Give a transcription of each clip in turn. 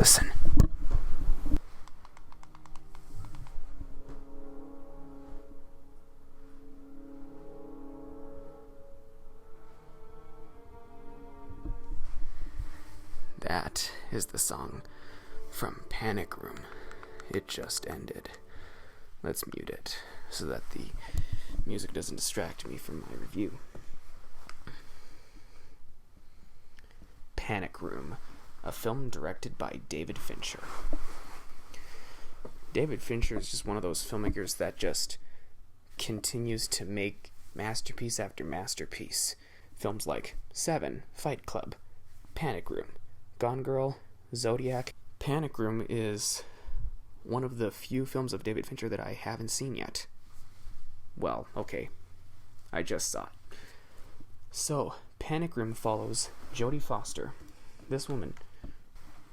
listen. That is the song from Panic Room. It just ended. Let's mute it so that the music doesn't distract me from my review. Panic Room, a film directed by David Fincher. David Fincher is just one of those filmmakers that just continues to make masterpiece after masterpiece. Films like Seven, Fight Club, Panic Room, Gone Girl, Zodiac. Panic Room is one of the few films of David Fincher that I haven't seen yet. Well, okay, I just saw it. So, Panic Room follows Jodie Foster. This woman,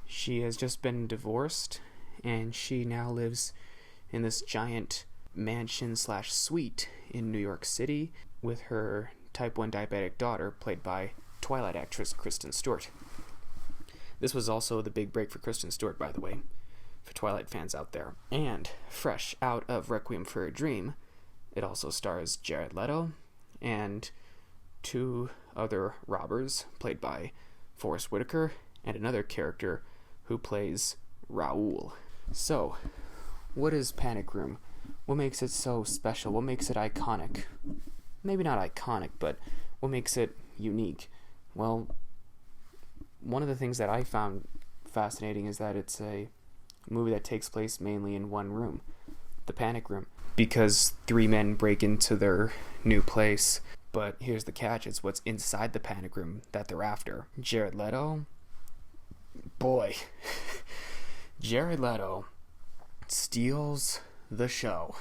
she has just been divorced, and she now lives in this giant mansion/suite in New York City with her type 1 diabetic daughter, played by Twilight actress Kristen Stewart. This was also the big break for Kristen Stewart, by the way, for Twilight fans out there. And fresh out of Requiem for a Dream, it also stars Jared Leto and two other robbers, played by Forrest Whitaker and another character who plays Raoul. So, what is Panic Room? What makes it so special? What makes it iconic? Maybe not iconic, but what makes it unique? Well, one of the things that I found fascinating is that it's a movie that takes place mainly in one room, the Panic Room, because three men break into their new place. But here's the catch, it's what's inside the Panic Room that they're after. Jared Leto, boy, Jared Leto steals the show.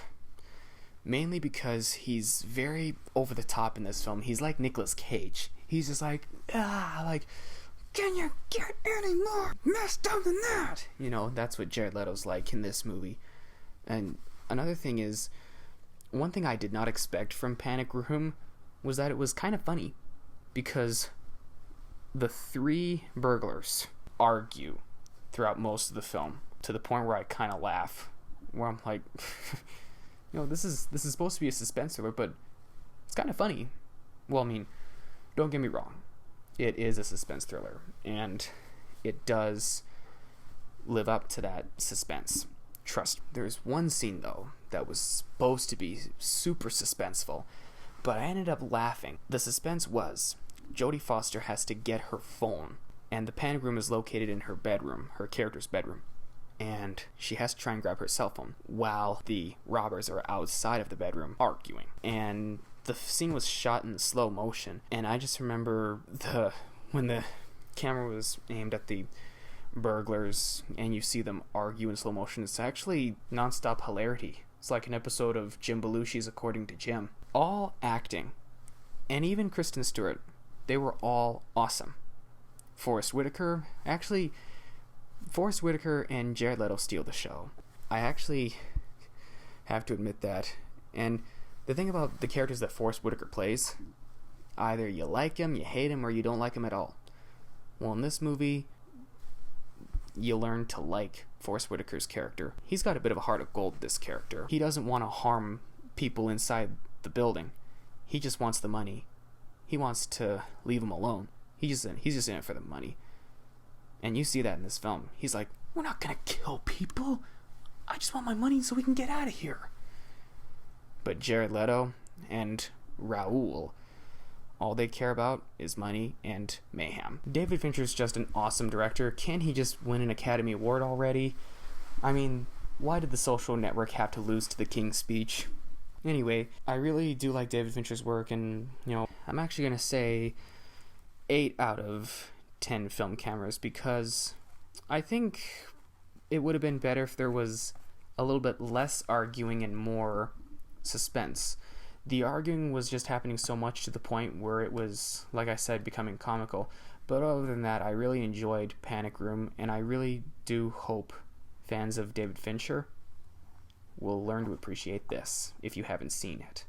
Mainly because he's very over the top in this film. He's like Nicolas Cage. He's just like, can you get any more messed up than that? You know, that's what Jared Leto's like in this movie. And another thing is, one thing I did not expect from Panic Room was that it was kind of funny, because the three burglars argue throughout most of the film to the point where I kind of laugh, where I'm like, this is supposed to be a suspense thriller, but it's kind of funny. Well, I mean, don't get me wrong, it is a suspense thriller, and it does live up to that suspense. Trust me. There's one scene, though, that was supposed to be super suspenseful, but I ended up laughing. The suspense was Jodie Foster has to get her phone, and the Panic Room is located in her bedroom, her character's bedroom, and she has to try and grab her cell phone while the robbers are outside of the bedroom arguing. And the scene was shot in slow motion, and I just remember when the camera was aimed at the burglars and you see them argue in slow motion, it's actually nonstop hilarity. It's like an episode of Jim Belushi's According to Jim. All acting, and even Kristen Stewart, they were all awesome. Forrest Whitaker and Jared Leto steal the show. I actually have to admit that. And the thing about the characters that Forrest Whitaker plays, either you like him, you hate him, or you don't like him at all. Well, in this movie, you learn to like Forrest Whitaker's character. He's got a bit of a heart of gold, this character. He doesn't want to harm people inside the building. He just wants the money. He wants to leave them alone. He's just in it for the money. And you see that in this film. He's like, we're not gonna kill people. I just want my money so we can get out of here. But Jared Leto and Raoul, all they care about is money and mayhem. David Fincher's just an awesome director. Can he just win an Academy Award already? I mean, why did The Social Network have to lose to The King's Speech? Anyway, I really do like David Fincher's work, and, I'm actually going to say 8 out of 10 film cameras, because I think it would have been better if there was a little bit less arguing and more suspense. The arguing was just happening so much to the point where it was, like I said, becoming comical. But other than that, I really enjoyed Panic Room, and I really do hope fans of David Fincher will learn to appreciate this if you haven't seen it.